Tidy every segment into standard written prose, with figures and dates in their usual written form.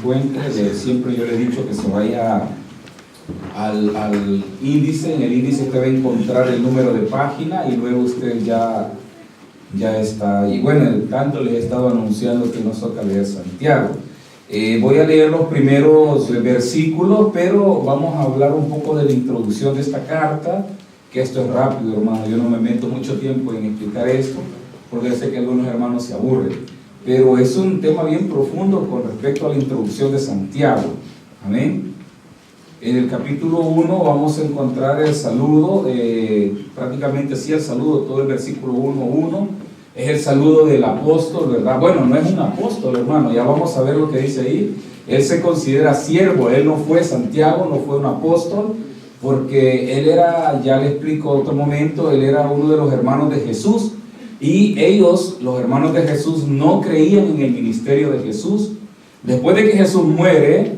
encuentre, siempre yo le he dicho que se vaya al índice. En el índice usted va a encontrar el número de página y luego usted ya está. Y bueno, tanto les he estado anunciando que nos toca leer Santiago. Voy a leer los primeros versículos, pero vamos a hablar un poco de la introducción de esta carta, que esto es rápido, hermano. Yo no me meto mucho tiempo en explicar esto, porque sé que algunos hermanos se aburren, pero es un tema bien profundo con respecto a la introducción de Santiago. Amén. En el capítulo 1 vamos a encontrar el saludo, prácticamente sí el saludo, todo el versículo 1:1 es el saludo del apóstol, ¿verdad? Bueno, no es un apóstol, hermano, ya vamos a ver lo que dice ahí. Él se considera siervo, él no fue Santiago, no fue un apóstol, porque él era, ya le explico otro momento, él era uno de los hermanos de Jesús, y ellos, los hermanos de Jesús, no creían en el ministerio de Jesús. Después de que Jesús muere,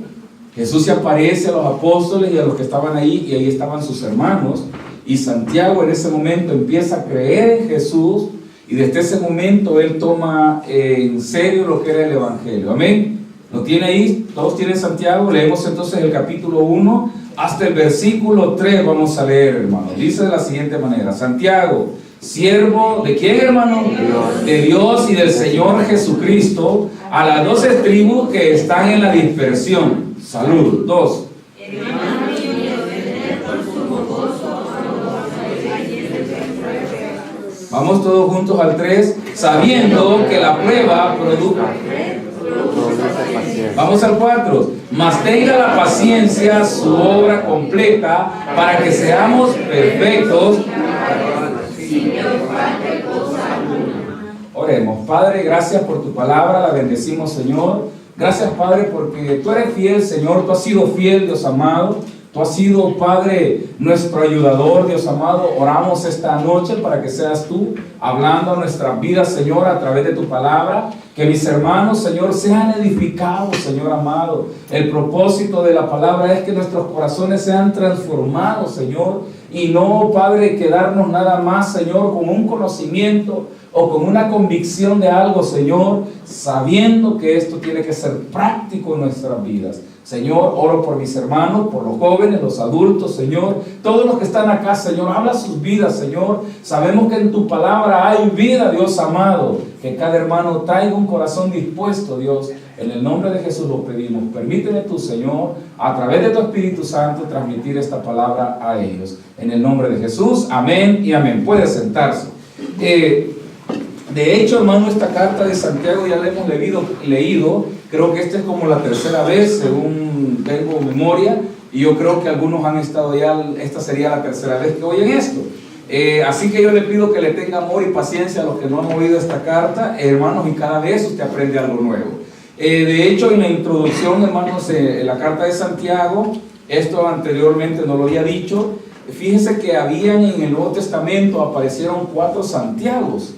Jesús se aparece a los apóstoles y a los que estaban ahí, y ahí estaban sus hermanos, y Santiago en ese momento empieza a creer en Jesús, y desde ese momento él toma en serio lo que era el evangelio. Amén. ¿Lo tiene ahí? ¿Todos tienen Santiago? Leemos entonces el capítulo 1 hasta el versículo 3. Vamos a leer, hermano. Dice de la siguiente manera: Santiago, siervo ¿de quién, hermano? De Dios y del Señor Jesucristo, a las 12 tribus que están en la dispersión. Salud. 2. Vamos todos juntos al 3. Sabiendo que la prueba produce. Vamos al 4. Mas tenga la paciencia su obra completa, para que seamos perfectos. Oremos. Padre, gracias por tu palabra, la bendecimos, Señor. Gracias, Padre, porque tú eres fiel, Señor. Tú has sido fiel, Dios amado. Tú has sido, Padre, nuestro ayudador, Dios amado. Oramos esta noche para que seas tú hablando a nuestras vidas, Señor, a través de tu palabra. Que mis hermanos, Señor, sean edificados, Señor amado. El propósito de la palabra es que nuestros corazones sean transformados, Señor. Y no, Padre, quedarnos nada más, Señor, con un conocimiento o con una convicción de algo, Señor, sabiendo que esto tiene que ser práctico en nuestras vidas. Señor, oro por mis hermanos, por los jóvenes, los adultos, Señor, todos los que están acá, Señor, habla sus vidas, Señor. Sabemos que en tu palabra hay vida, Dios amado. Que cada hermano traiga un corazón dispuesto, Dios. En el nombre de Jesús lo pedimos. Permíteme tú, Señor, a través de tu Espíritu Santo, transmitir esta palabra a ellos. En el nombre de Jesús, amén y amén. Puede sentarse. De hecho, hermano, esta carta de Santiago ya la hemos leído. Creo que esta es como la tercera vez, según tengo memoria, y yo creo que algunos han estado ya, esta sería la tercera vez que oyen esto. Así que yo le pido que le tenga amor y paciencia a los que no han oído esta carta, hermanos, y cada vez usted aprende algo nuevo. De hecho, en la introducción, hermanos, en la carta de Santiago, esto anteriormente no lo había dicho, fíjense que habían en el Nuevo Testamento, aparecieron 4 Santiagos.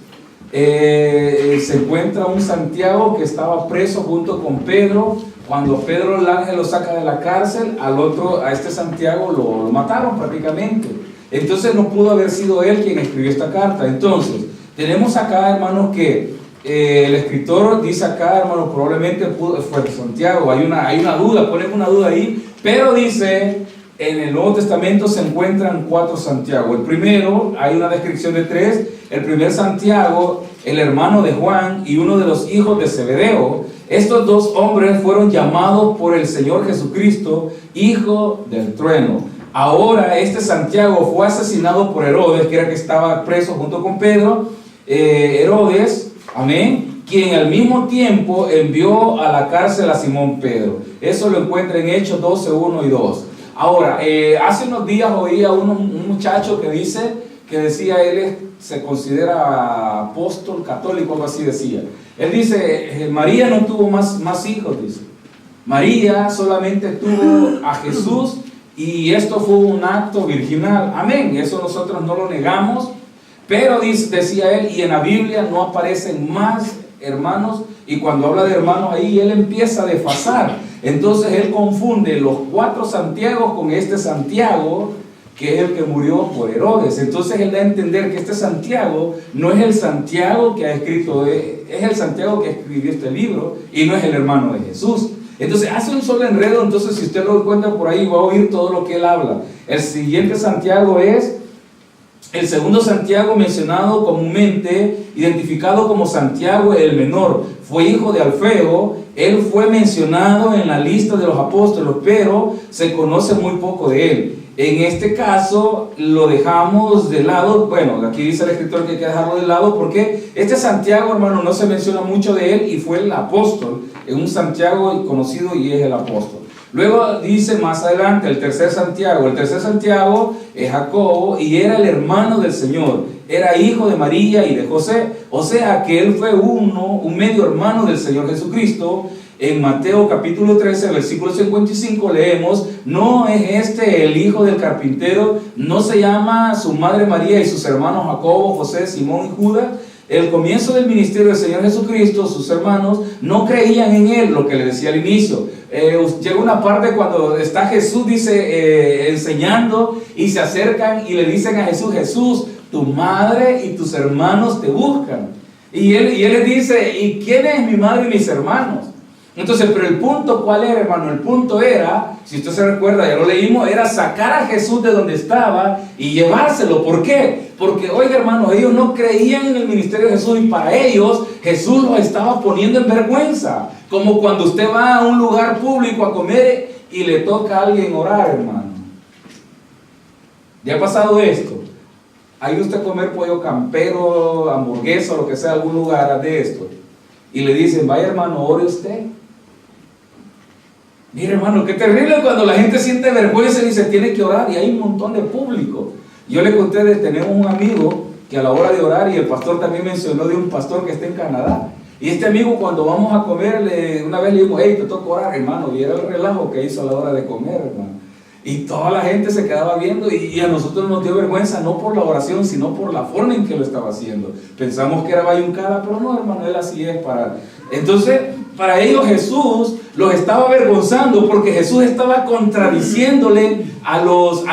Se encuentra un Santiago que estaba preso junto con Pedro. Cuando Pedro el ángel lo saca de la cárcel, a este Santiago lo mataron prácticamente. Entonces no pudo haber sido él quien escribió esta carta. Entonces tenemos acá, hermanos, que el escritor dice acá, hermanos, probablemente fue Santiago. Hay una duda, ponen una duda ahí, pero dice: en el Nuevo Testamento se encuentran 4 Santiago. El primero, hay una descripción de 3. El primer Santiago, el hermano de Juan y uno de los hijos de Zebedeo. Estos 2 hombres fueron llamados por el Señor Jesucristo, hijo del trueno. Ahora este Santiago fue asesinado por Herodes, que era que estaba preso junto con Pedro. Herodes, amén, quien al mismo tiempo envió a la cárcel a Simón Pedro. Eso lo encuentra en Hechos 12, 1 y 2. Ahora, hace unos días oía un muchacho que decía, él se considera apóstol católico, algo así decía. Él dice, María no tuvo más hijos, dice. María solamente tuvo a Jesús y esto fue un acto virginal. Amén, eso nosotros no lo negamos, pero decía él, y en la Biblia no aparecen más hermanos, y cuando habla de hermanos ahí, él empieza a desfasar. Entonces él confunde los 4 Santiagos con este Santiago, que es el que murió por Herodes. Entonces él da a entender que este Santiago no es el Santiago que ha escrito, es el Santiago que escribió este libro, y no es el hermano de Jesús. Entonces hace un solo enredo. Entonces si usted lo encuentra por ahí va a oír todo lo que él habla. El siguiente Santiago es el segundo Santiago, mencionado comúnmente, identificado como Santiago el menor. Fue hijo de Alfeo. Él fue mencionado en la lista de los apóstoles, pero se conoce muy poco de él. En este caso lo dejamos de lado. Bueno, aquí dice el escritor que hay que dejarlo de lado porque este Santiago, hermano, no se menciona mucho de él y fue el apóstol. Es un Santiago conocido y es el apóstol. Luego dice más adelante el tercer Santiago. El tercer Santiago es Jacobo y era el hermano del Señor. Era hijo de María y de José. O sea que él fue un medio hermano del Señor Jesucristo. En Mateo capítulo 13, versículo 55 leemos: ¿no es este el hijo del carpintero? ¿No se llama su madre María y sus hermanos Jacobo, José, Simón y Judas? El comienzo del ministerio del Señor Jesucristo, sus hermanos no creían en él, lo que le decía al inicio. Llega una parte cuando está Jesús, dice, enseñando, y se acercan y le dicen a Jesús: Jesús, tu madre y tus hermanos te buscan. Y él les dice: ¿y quién es mi madre y mis hermanos? Entonces, pero el punto, ¿cuál era, hermano? El punto era, si usted se recuerda, ya lo leímos, era sacar a Jesús de donde estaba y llevárselo. ¿Por qué? Porque, oiga, hermano, ellos no creían en el ministerio de Jesús y para ellos Jesús los estaba poniendo en vergüenza. Como cuando usted va a un lugar público a comer y le toca a alguien orar, hermano. ¿Ya ha pasado esto? Ha ido usted a comer pollo campero, hamburguesa o lo que sea, algún lugar de esto, y le dicen: vaya, hermano, ore usted. Mire, hermano, qué terrible cuando la gente siente vergüenza y dice: tiene que orar, y hay un montón de público. Yo le conté tenemos un amigo que a la hora de orar, y el pastor también mencionó de un pastor que está en Canadá, y este amigo, cuando vamos a comer, una vez le dijimos: hey, te toca orar, hermano, y era el relajo que hizo a la hora de comer, hermano. Y toda la gente se quedaba viendo, y a nosotros nos dio vergüenza, no por la oración, sino por la forma en que lo estaba haciendo. Pensamos que era bayuncada, pero no, hermano, él así es para... Entonces, para ellos Jesús los estaba avergonzando, porque Jesús estaba contradiciéndole a los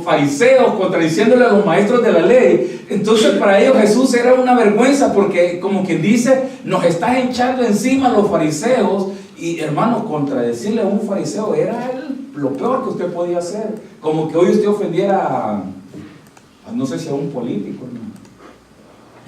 fariseos, contradiciéndole a los maestros de la ley. Entonces, para ellos Jesús era una vergüenza, porque, como quien dice, nos estás echando encima a los fariseos. Y, hermanos, contradecirle a un fariseo era lo peor que usted podía hacer. Como que hoy usted ofendiera no sé si a un político, hermano.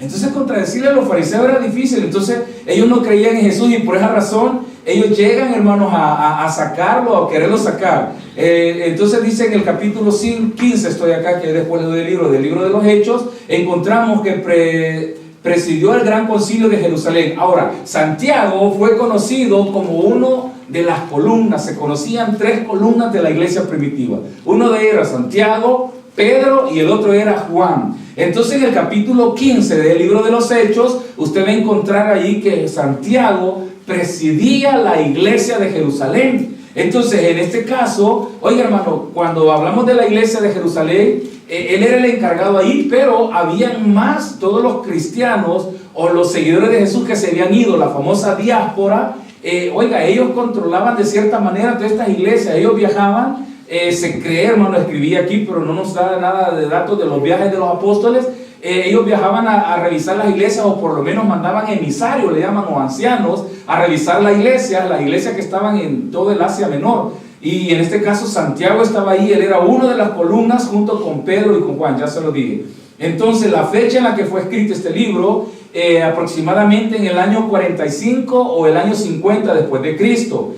Entonces, contradecirle a los fariseos era difícil. Entonces, ellos no creían en Jesús, y por esa razón ellos llegan, hermanos, a sacarlo, a quererlo sacar. Entonces dice en el capítulo 15, estoy acá, que después del libro de los Hechos, encontramos que presidió el gran concilio de Jerusalén. Ahora, Santiago fue conocido como uno de las columnas. Se conocían 3 columnas de la iglesia primitiva. Uno de ellos era Santiago, Pedro, y el otro era Juan. Entonces, en el capítulo 15 del libro de los Hechos, usted va a encontrar allí que Santiago presidía la iglesia de Jerusalén. Entonces, en este caso, oiga, hermano, cuando hablamos de la iglesia de Jerusalén, él era el encargado ahí, pero habían más, todos los cristianos o los seguidores de Jesús que se habían ido, la famosa diáspora. Oiga, ellos controlaban de cierta manera todas estas iglesias. Ellos viajaban, se cree, hermano, escribí aquí, pero no nos da nada de datos de los viajes de los apóstoles. Ellos viajaban a revisar las iglesias, o por lo menos mandaban emisarios, le llaman, o ancianos, a revisar las iglesias que estaban en todo el Asia Menor. Y en este caso Santiago estaba ahí, él era uno de las columnas junto con Pedro y con Juan, ya se lo dije. Entonces, la fecha en la que fue escrito este libro, aproximadamente en el año 45 o el año 50 después de Cristo.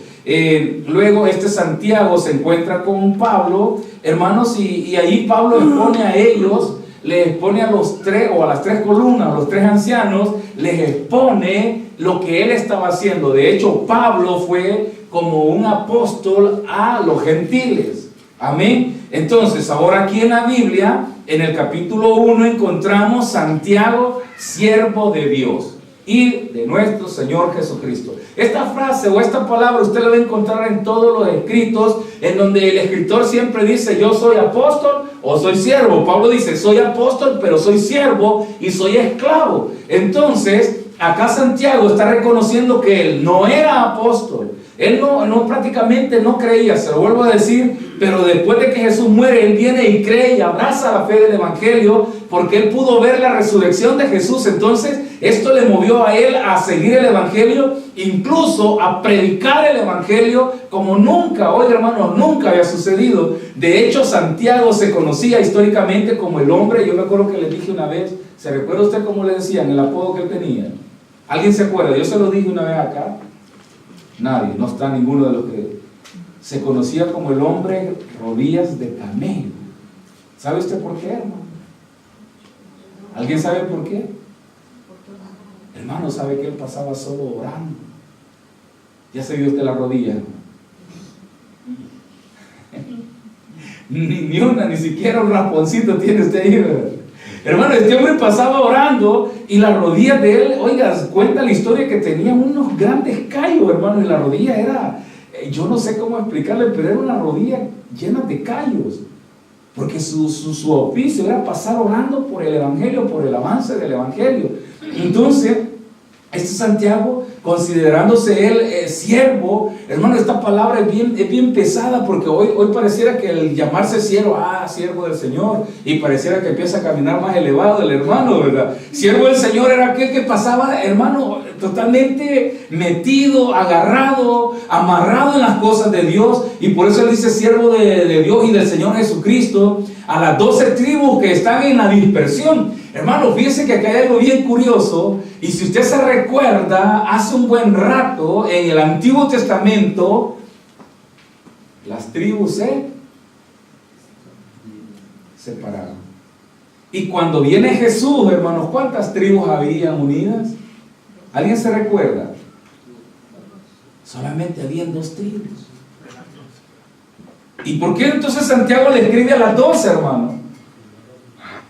Luego este Santiago se encuentra con Pablo, hermanos, y ahí Pablo expone a ellos, les expone a los 3 o a las 3 columnas, a los 3 ancianos, les expone lo que él estaba haciendo. De hecho, Pablo fue como un apóstol a los gentiles. Amén. Entonces, ahora aquí en la Biblia, en el capítulo 1, encontramos Santiago, siervo de Dios y de nuestro Señor Jesucristo. Esta frase o esta palabra usted la va a encontrar en todos los escritos, en donde el escritor siempre dice: yo soy apóstol o soy siervo. Pablo dice: soy apóstol, pero soy siervo y soy esclavo. Entonces, acá Santiago está reconociendo que él no era apóstol, Él no prácticamente no creía, se lo vuelvo a decir, pero después de que Jesús muere, él viene y cree y abraza la fe del Evangelio, porque él pudo ver la resurrección de Jesús. Entonces esto le movió a él a seguir el Evangelio, incluso a predicar el Evangelio como nunca, oiga hermanos, nunca había sucedido. De hecho, Santiago se conocía históricamente como el hombre, yo me acuerdo que le dije una vez, ¿se recuerda usted cómo le decían el apodo que él tenía? ¿Alguien se acuerda? Yo se lo dije una vez acá. Nadie, no está ninguno de los que se conocía como el hombre rodillas de camello. ¿Sabe usted por qué, hermano? ¿Alguien sabe por qué? Hermano, sabe que él pasaba solo orando. Ya se vio usted la rodilla, ni una, ni siquiera un rasponcito tiene usted ahí, ¿verdad? Hermano, este hombre pasaba orando y las rodillas de él, oiga, cuenta la historia que tenía unos grandes callos, hermano, y la rodilla era, yo no sé cómo explicarle, pero era una rodilla llena de callos, porque su oficio era pasar orando por el Evangelio, por el avance del Evangelio. Entonces, este Santiago, considerándose él siervo, hermano, esta palabra es bien pesada, porque hoy pareciera que el llamarse siervo, siervo del Señor, y pareciera que empieza a caminar más elevado el hermano, ¿verdad? Siervo del Señor era aquel que pasaba, hermano, totalmente metido, agarrado, amarrado en las cosas de Dios, y por eso él dice siervo de Dios y del Señor Jesucristo, a las 12 tribus que están en la dispersión. Hermano, fíjense que acá hay algo bien curioso, y si usted se recuerda, hace un buen rato, en el Antiguo Testamento, las tribus se separaron. Y cuando viene Jesús, hermanos, ¿cuántas tribus habían unidas? ¿Alguien se recuerda? Solamente habían 2 tribus. ¿Y por qué entonces Santiago le escribe a las 12, hermano?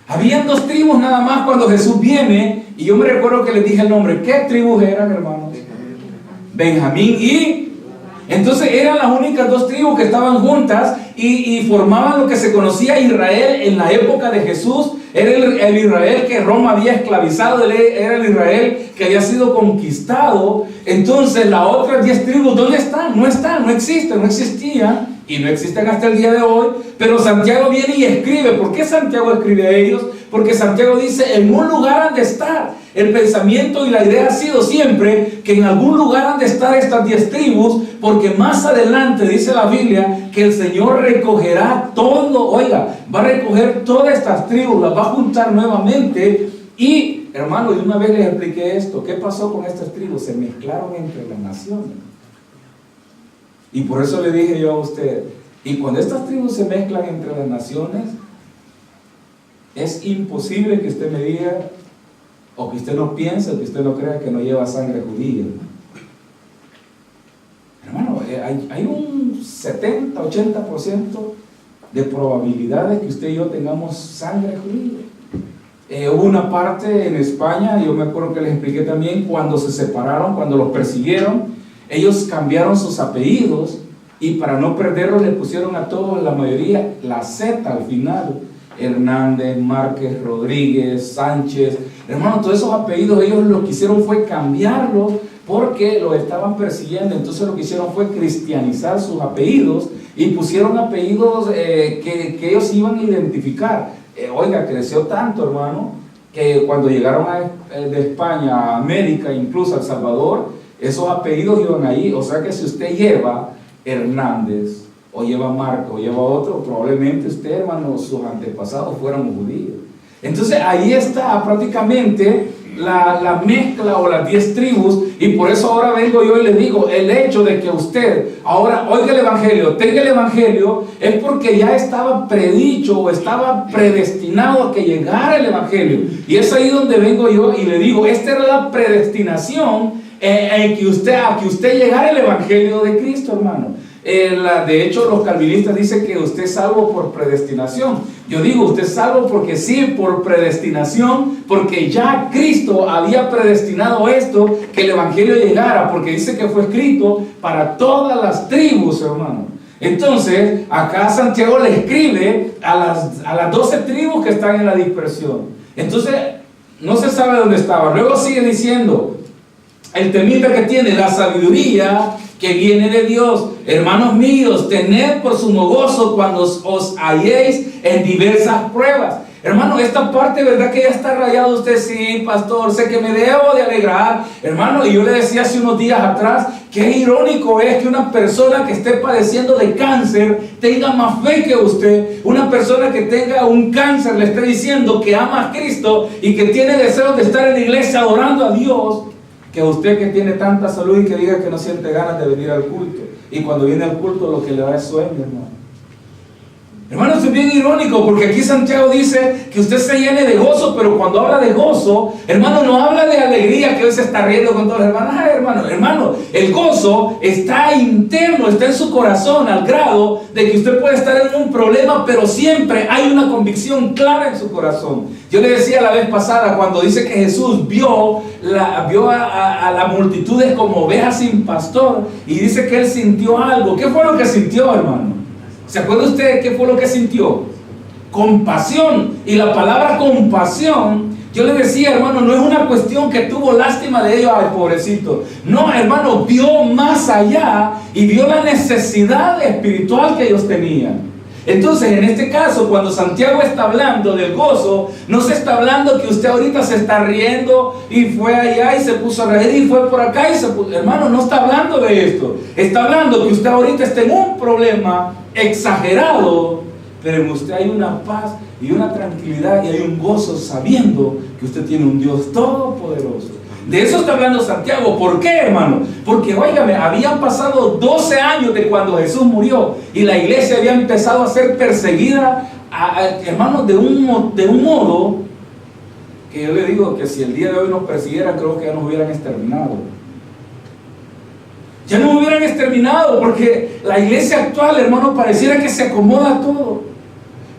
Habían 2 tribus nada más cuando Jesús viene, y yo me recuerdo que les dije el nombre. ¿Qué tribus eran, hermanos? Benjamín y... Entonces eran las únicas 2 tribus que estaban juntas y formaban lo que se conocía Israel en la época de Jesús. Era el Israel que Roma había esclavizado, era el Israel que había sido conquistado. Entonces las otras 10 tribus, ¿dónde están? No existen, no existían y no existen hasta el día de hoy. Pero Santiago viene y escribe. ¿Por qué Santiago escribe a ellos? Porque Santiago dice, en un lugar han de estar. El pensamiento y la idea ha sido siempre que en algún lugar han de estar estas 10 tribus, porque más adelante dice la Biblia que el Señor recogerá todo, oiga, va a recoger todas estas tribus, las va a juntar nuevamente. Y hermano, yo una vez les expliqué esto, ¿qué pasó con estas tribus? Se mezclaron entre las naciones. Y por eso le dije yo a usted, y cuando estas tribus se mezclan entre las naciones, es imposible que usted me diga, o que usted no piense, o que usted no crea que no lleva sangre judía. Hermano, hay un 70-80% de probabilidades que usted y yo tengamos sangre judía. Hubo una parte en España, yo me acuerdo que les expliqué también, cuando se separaron, cuando los persiguieron, ellos cambiaron sus apellidos, y para no perderlos le pusieron a todos, la mayoría, la Z al final. Hernández, Márquez, Rodríguez, Sánchez. Hermano, todos esos apellidos ellos lo que hicieron fue cambiarlos porque los estaban persiguiendo. Entonces lo que hicieron fue cristianizar sus apellidos y pusieron apellidos que ellos iban a identificar. Oiga, creció tanto, hermano, que cuando llegaron de España a América, incluso a El Salvador, esos apellidos iban ahí. O sea que si usted lleva Hernández, o lleva Marco, o lleva otro, probablemente usted, hermano, sus antepasados fueran judíos. Entonces ahí está prácticamente la mezcla o las 10 tribus, y por eso ahora vengo yo y le digo, el hecho de que usted ahora oiga el Evangelio, tenga el Evangelio, es porque ya estaba predicho o estaba predestinado a que llegara el Evangelio. Y es ahí donde vengo yo y le digo, esta era la predestinación a que usted llegara el Evangelio de Cristo, hermano. De hecho, los calvinistas dicen que usted es salvo por predestinación. Yo digo, usted es salvo porque sí, por predestinación, porque ya Cristo había predestinado esto, que el Evangelio llegara, porque dice que fue escrito para todas las tribus, hermano. Entonces, acá Santiago le escribe a las 12 tribus que están en la dispersión. Entonces, no se sabe dónde estaban. Luego sigue diciendo, el temita que tiene, la sabiduría que viene de Dios. Hermanos míos, tened por sumo gozo cuando os halléis en diversas pruebas. Hermano, esta parte, ¿verdad que ya está rayado usted? Sí, pastor, sé que me debo de alegrar. Hermano, y yo le decía hace unos días atrás, qué irónico es que una persona que esté padeciendo de cáncer tenga más fe que usted. Una persona que tenga un cáncer le esté diciendo que ama a Cristo y que tiene deseos de estar en la iglesia adorando a Dios, que usted que tiene tanta salud y que diga que no siente ganas de venir al culto. Y cuando viene al culto lo que le da es sueño, hermano. Hermano, esto es bien irónico porque aquí Santiago dice que usted se llene de gozo, pero cuando habla de gozo, hermano, no habla de alegría que hoy se está riendo con todos los hermanos. Ay, hermano, el gozo está interno, está en su corazón al grado de que usted puede estar en un problema, pero siempre hay una convicción clara en su corazón. Yo le decía la vez pasada cuando dice que Jesús vio a la multitudes como ovejas sin pastor y dice que él sintió algo. ¿Qué fue lo que sintió, hermano? ¿Se acuerda usted qué fue lo que sintió? Compasión. Y la palabra compasión, yo le decía, hermano, no es una cuestión que tuvo lástima de ellos, ay, pobrecito. No, hermano, vio más allá y vio la necesidad espiritual que ellos tenían. Entonces, en este caso, cuando Santiago está hablando del gozo, no se está hablando que usted ahorita se está riendo y fue allá y se puso a reír y fue por acá y se puso... Hermano, no está hablando de esto. Está hablando que usted ahorita está en un problema exagerado, pero en usted hay una paz y una tranquilidad y hay un gozo sabiendo que usted tiene un Dios todopoderoso. De eso está hablando Santiago. ¿Por qué, hermano? Porque, óigame, habían pasado 12 años de cuando Jesús murió y la iglesia había empezado a ser perseguida, hermano, de un modo que yo le digo que si el día de hoy nos persiguieran, creo que ya nos hubieran exterminado. Ya nos hubieran exterminado porque la iglesia actual, hermano, pareciera que se acomoda a todo.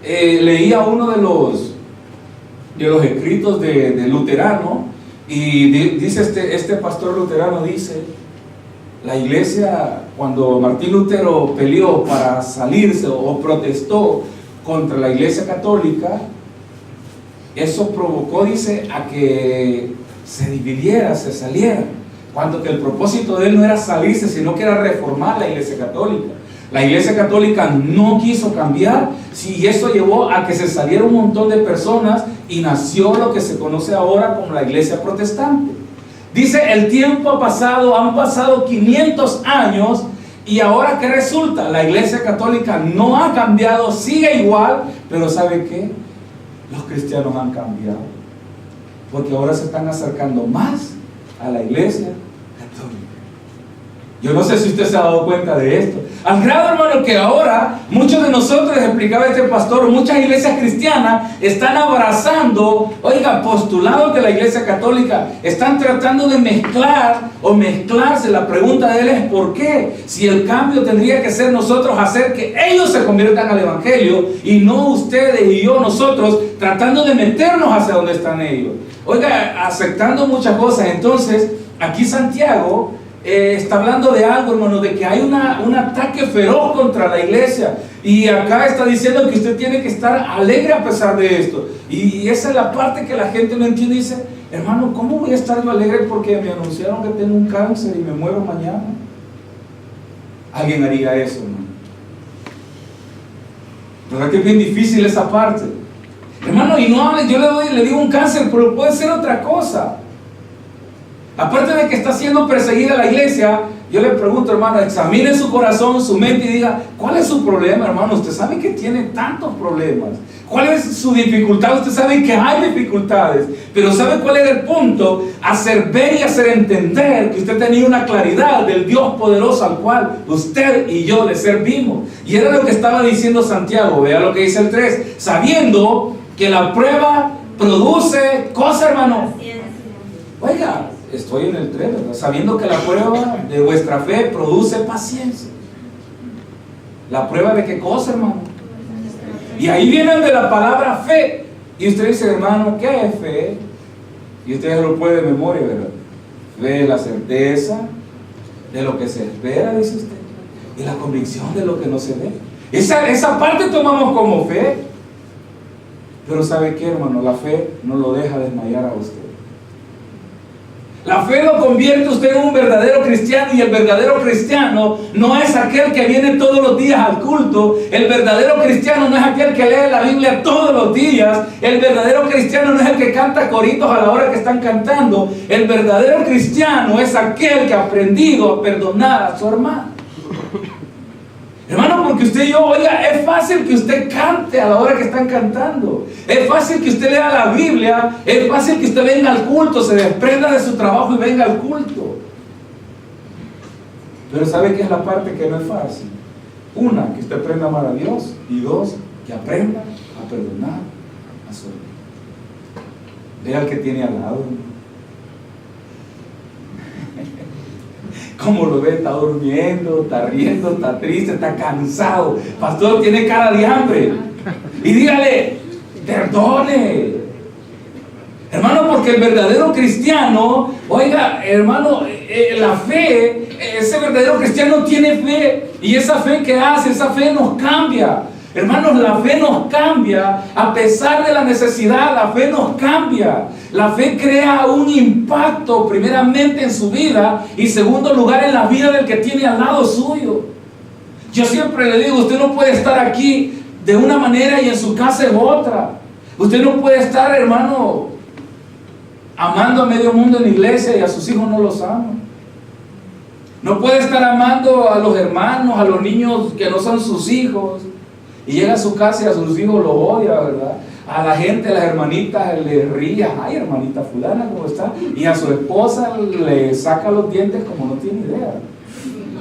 Leía uno de los escritos de Luterano. Y dice este pastor luterano, dice, la iglesia, cuando Martín Lutero peleó para salirse o protestó contra la iglesia católica, eso provocó, dice, a que se dividiera, se saliera, cuando que el propósito de él no era salirse, sino que era reformar la iglesia católica. La iglesia católica no quiso cambiar, y eso llevó a que se saliera un montón de personas y nació lo que se conoce ahora como la iglesia protestante. Dice, el tiempo ha pasado, han pasado 500 años y ahora ¿qué resulta? La iglesia católica no ha cambiado, sigue igual, pero ¿sabe qué? Los cristianos han cambiado, porque ahora se están acercando más a la iglesia católica. Yo no sé si usted se ha dado cuenta de esto. Al grado, hermano, que ahora muchos de nosotros, les explicaba este pastor, muchas iglesias cristianas están abrazando, oiga, postulados de la iglesia católica, están tratando de mezclar o mezclarse. La pregunta de él es ¿por qué? Si el cambio tendría que ser nosotros hacer que ellos se conviertan al evangelio y no ustedes y yo, nosotros, tratando de meternos hacia donde están ellos. Oiga, aceptando muchas cosas. Entonces, aquí Santiago está hablando de algo, hermano, de que hay un ataque feroz contra la iglesia. Y acá está diciendo que usted tiene que estar alegre a pesar de esto. Y esa es la parte que la gente no entiende. Dice, hermano, ¿cómo voy a estar yo alegre porque me anunciaron que tengo un cáncer y me muero mañana? ¿Alguien haría eso, hermano? ¿Verdad que es bien difícil esa parte? Hermano, y no hable, yo le digo un cáncer, pero puede ser otra cosa. Aparte de que está siendo perseguida la iglesia, yo le pregunto, hermano, examine su corazón, su mente y diga, ¿cuál es su problema, hermano? Usted sabe que tiene tantos problemas. ¿Cuál es su dificultad? Usted sabe que hay dificultades, pero ¿sabe cuál es el punto? Hacer ver y hacer entender que usted tenía una claridad del Dios poderoso al cual usted y yo le servimos. Y era lo que estaba diciendo Santiago. Vea lo que dice el 3. Sabiendo que la prueba produce cosa, hermano. Oiga, estoy en el 3, ¿verdad? Sabiendo que la prueba de vuestra fe produce paciencia. ¿La prueba de qué cosa, hermano? Y ahí viene de la palabra fe. Y usted dice, hermano, ¿qué es fe? Y usted lo puede de memoria, ¿verdad? Fe es la certeza de lo que se espera, dice usted, y la convicción de lo que no se ve. Esa parte tomamos como fe. Pero ¿sabe qué, hermano? La fe no lo deja desmayar a usted. La fe lo convierte usted en un verdadero cristiano, y el verdadero cristiano no es aquel que viene todos los días al culto. El verdadero cristiano no es aquel que lee la Biblia todos los días. El verdadero cristiano no es el que canta coritos a la hora que están cantando. El verdadero cristiano es aquel que ha aprendido a perdonar a su hermano. Hermano, porque usted y yo, oiga, es fácil que usted cante a la hora que están cantando. Es fácil que usted lea la Biblia. Es fácil que usted venga al culto, se desprenda de su trabajo y venga al culto. Pero ¿sabe qué es la parte que no es fácil? Una, que usted aprenda a amar a Dios. Y dos, que aprenda a perdonar a su hermano. Vea al que tiene al lado. Como lo ve, está durmiendo, está riendo, está triste, está cansado. Pastor, tiene cara de hambre. Y dígale, perdone. Hermano, porque el verdadero cristiano, oiga, hermano, la fe, ese verdadero cristiano tiene fe. Y esa fe que hace, esa fe nos cambia. Hermanos, la fe nos cambia a pesar de la necesidad. La fe nos cambia. La fe crea un impacto primeramente en su vida y segundo lugar en la vida del que tiene al lado suyo. Yo siempre le digo, usted no puede estar aquí de una manera y en su casa es otra. Usted no puede estar, hermano, amando a medio mundo en la iglesia y a sus hijos no los ama. No puede estar amando a los hermanos, a los niños que no son sus hijos, y llega a su casa y a sus hijos los odia, ¿verdad? A la gente, a las hermanitas le ríe, ay, hermanita fulana, ¿cómo está? Y a su esposa le saca los dientes como no tiene idea.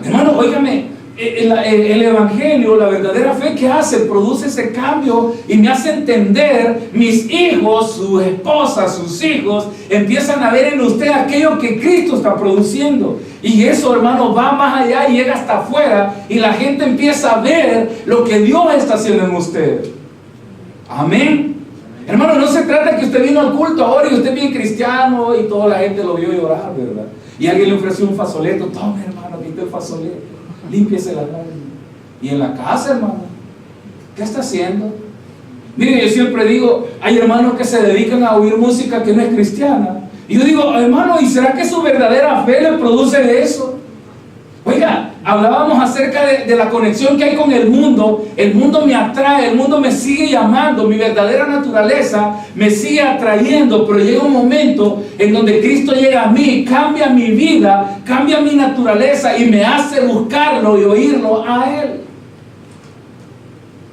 Hermano, óigame, el evangelio, la verdadera fe que hace, produce ese cambio y me hace entender, mis hijos, sus esposas, sus hijos, empiezan a ver en usted aquello que Cristo está produciendo. Y eso, hermano, va más allá y llega hasta afuera y la gente empieza a ver lo que Dios está haciendo en usted. Amén. Hermano, no se trata de que usted vino al culto ahora y usted es bien cristiano y toda la gente lo vio llorar, ¿verdad? Y alguien le ofreció un fasoleto. Tome, hermano, quite el fasoleto, límpiese la lágrima. Y en la casa, hermano, ¿qué está haciendo? Mire, yo siempre digo, hay hermanos que se dedican a oír música que no es cristiana. Y yo digo, hermano, ¿y será que su verdadera fe le produce eso? Oiga, hablábamos acerca de la conexión que hay con el mundo. El mundo me atrae, el mundo me sigue llamando, mi verdadera naturaleza me sigue atrayendo, pero llega un momento en donde Cristo llega a mí, cambia mi vida, cambia mi naturaleza y me hace buscarlo y oírlo a Él.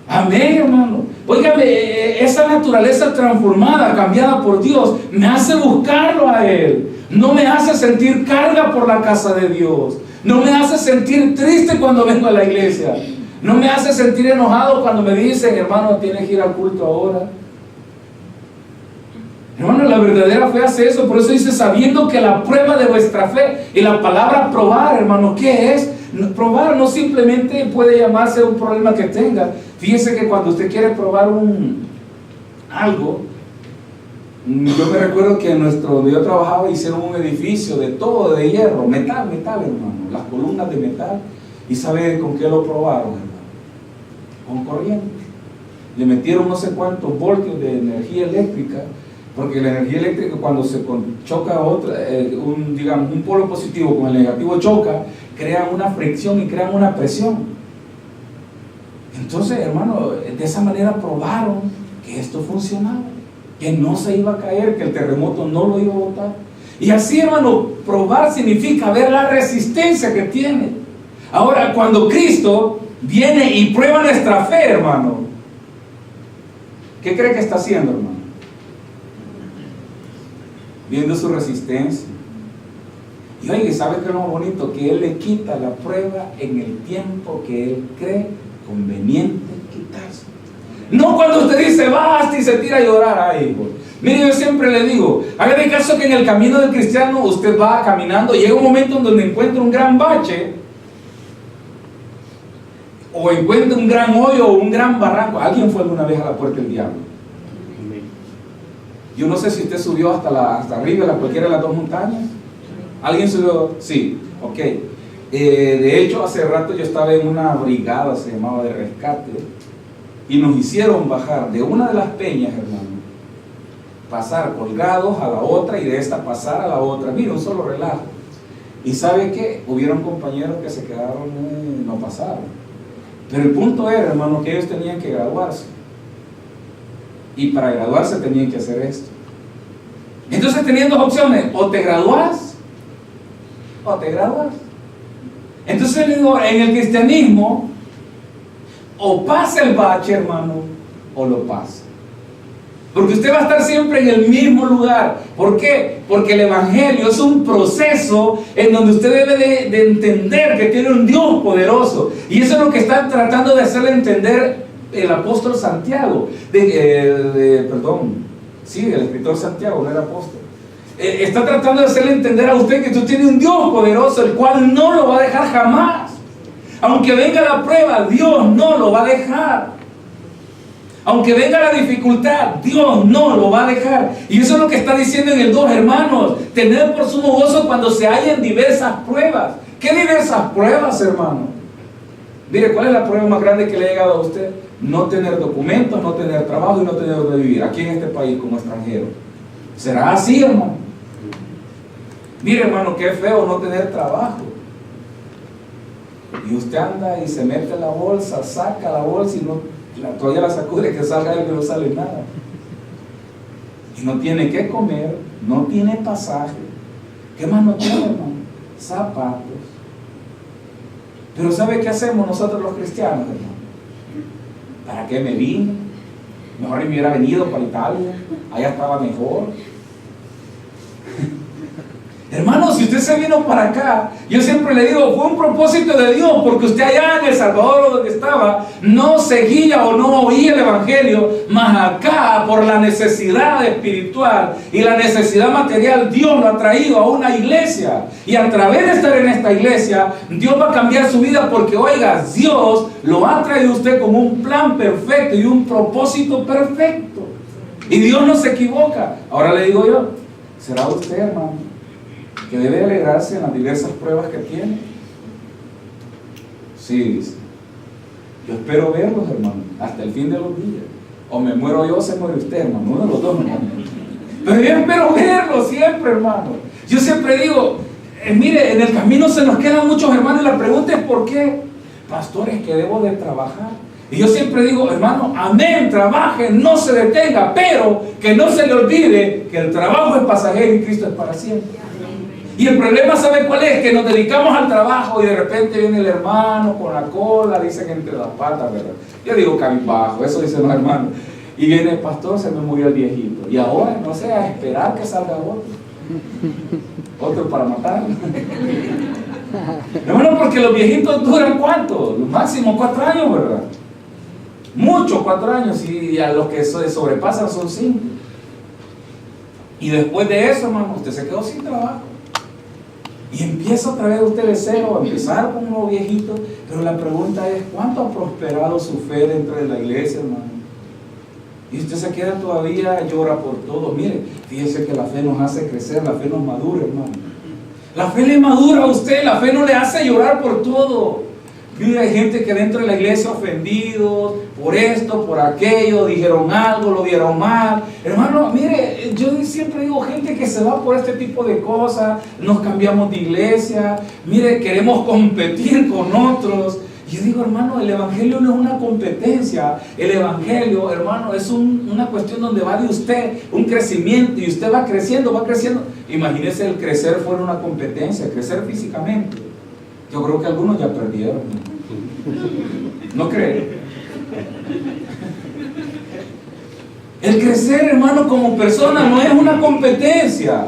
Amén, hermano. Óigame, esa naturaleza transformada, cambiada por Dios, me hace buscarlo a Él. No me hace sentir carga por la casa de Dios. No me hace sentir triste cuando vengo a la iglesia. No me hace sentir enojado cuando me dicen, hermano, tienes que ir al culto ahora. Hermano, la verdadera fe hace eso. Por eso dice, sabiendo que la prueba de vuestra fe, y la palabra probar, hermano, ¿qué es? Probar no simplemente puede llamarse un problema que tenga. Fíjese que cuando usted quiere probar algo, yo me recuerdo que donde yo trabajaba hicieron un edificio de todo de hierro, metal, hermano, las columnas de metal. ¿Y sabe con qué lo probaron, hermano? Con corriente. Le metieron no sé cuántos voltios de energía eléctrica, porque la energía eléctrica cuando se choca un polo positivo con el negativo choca, crean una fricción y crean una presión. Entonces, hermano, de esa manera probaron que esto funcionaba, que no se iba a caer, que el terremoto no lo iba a botar. Y así, hermano, probar significa ver la resistencia que tiene. Ahora, cuando Cristo viene y prueba nuestra fe, hermano, ¿qué cree que está haciendo, hermano? Viendo su resistencia. Y oye, ¿sabe qué es lo bonito? Que Él le quita la prueba en el tiempo que Él cree conveniente quitarse. No cuando usted dice basta y se tira a llorar. Ay, hijo. Mire, yo siempre le digo, hágale caso que en el camino del cristiano usted va caminando, llega un momento en donde encuentra un gran bache, o encuentra un gran hoyo o un gran barranco. ¿Alguien fue alguna vez a la puerta del diablo? Yo no sé si usted subió hasta arriba, a cualquiera de las dos montañas. ¿Alguien subió? Sí, ok. De hecho, hace rato yo estaba en una brigada, se llamaba de rescate, y nos hicieron bajar de una de las peñas, hermano, pasar colgados a la otra y de esta pasar a la otra. Mira, un solo relajo. Y ¿sabe qué? Hubieron compañeros que se quedaron y no pasaron. Pero el punto era, hermano, que ellos tenían que graduarse. Y para graduarse tenían que hacer esto. Entonces tenían dos opciones: o te gradúas o te gradúas. Entonces le digo, en el cristianismo, o pasa el bache, hermano, o lo pasa. Porque usted va a estar siempre en el mismo lugar. ¿Por qué? Porque el evangelio es un proceso en donde usted debe de entender que tiene un Dios poderoso. Y eso es lo que está tratando de hacerle entender el apóstol Santiago. El escritor Santiago, no era apóstol. Está tratando de hacerle entender a usted que tú tienes un Dios poderoso, el cual no lo va a dejar jamás. Aunque venga la prueba, Dios no lo va a dejar. Aunque venga la dificultad, Dios no lo va a dejar. Y eso es lo que está diciendo en el 2, hermanos. Tened por sumo gozo cuando se hallen diversas pruebas. ¿Qué diversas pruebas, hermano? Mire, ¿cuál es la prueba más grande que le ha llegado a usted? No tener documentos, no tener trabajo y no tener donde vivir aquí en este país como extranjero. ¿Será así, hermano? Mire, hermano, qué feo no tener trabajo. Y usted anda y se mete en la bolsa, saca la bolsa y todavía la sacude, que salga y no sale nada. Y no tiene que comer, no tiene pasaje. ¿Qué más no tiene, hermano? Zapatos. Pero ¿sabe qué hacemos nosotros los cristianos, hermano? ¿Para qué me vine? Mejor me hubiera venido para Italia, allá estaba mejor. Hermano, si usted se vino para acá, yo siempre le digo, fue un propósito de Dios, porque usted allá en El Salvador, donde estaba, no seguía o no oía el evangelio, mas acá, por la necesidad espiritual y la necesidad material, Dios lo ha traído a una iglesia. Y a través de estar en esta iglesia, Dios va a cambiar su vida, porque oiga, Dios lo ha traído a usted con un plan perfecto y un propósito perfecto. Y Dios no se equivoca. Ahora le digo yo, ¿será usted, hermano, que debe alegrarse en las diversas pruebas que tiene? Sí, dice. Yo espero verlos, hermano, hasta el fin de los días. O me muero yo o se muere usted, hermano, uno de los dos, hermano. Pero yo espero verlos siempre, hermano. Yo siempre digo, mire, en el camino se nos quedan muchos hermanos y la pregunta es ¿por qué? Pastores, que debo de trabajar. Y yo siempre digo, hermano, amén, trabaje, no se detenga, pero que no se le olvide que el trabajo es pasajero y Cristo es para siempre. Y el problema, ¿sabe cuál es? Que nos dedicamos al trabajo y de repente viene el hermano con la cola, dicen entre las patas, ¿verdad? Yo digo cabizbajo, eso dicen los hermanos. Y viene el pastor, se me murió el viejito. Y ahora, no sé, a esperar que salga otro para matarlo. Hermano, porque los viejitos duran ¿cuánto? Lo máximo 4 años, ¿verdad? Mucho, 4 años, y a los que sobrepasan son 5. Y después de eso, hermano, usted se quedó sin trabajo. Y empieza otra vez usted de cero, a empezar con unos viejitos. Pero la pregunta es, ¿cuánto ha prosperado su fe dentro de la iglesia, hermano? Y usted se queda todavía, llora por todo. Mire, fíjese que la fe nos hace crecer, la fe nos madura, hermano. La fe le madura a usted, la fe no le hace llorar por todo. Mire, hay gente que dentro de la iglesia ofendidos por esto, por aquello, dijeron algo, lo vieron mal. Hermano, mire, yo siempre digo, gente que se va por este tipo de cosas, nos cambiamos de iglesia, mire, queremos competir con otros. Yo digo, hermano, el evangelio no es una competencia. El evangelio, hermano, es una cuestión donde va de usted un crecimiento y usted va creciendo, va creciendo. Imagínese el crecer fuera una competencia, crecer físicamente. Yo creo que algunos ya perdieron. ¿No creen? El crecer, hermano, como persona no es una competencia.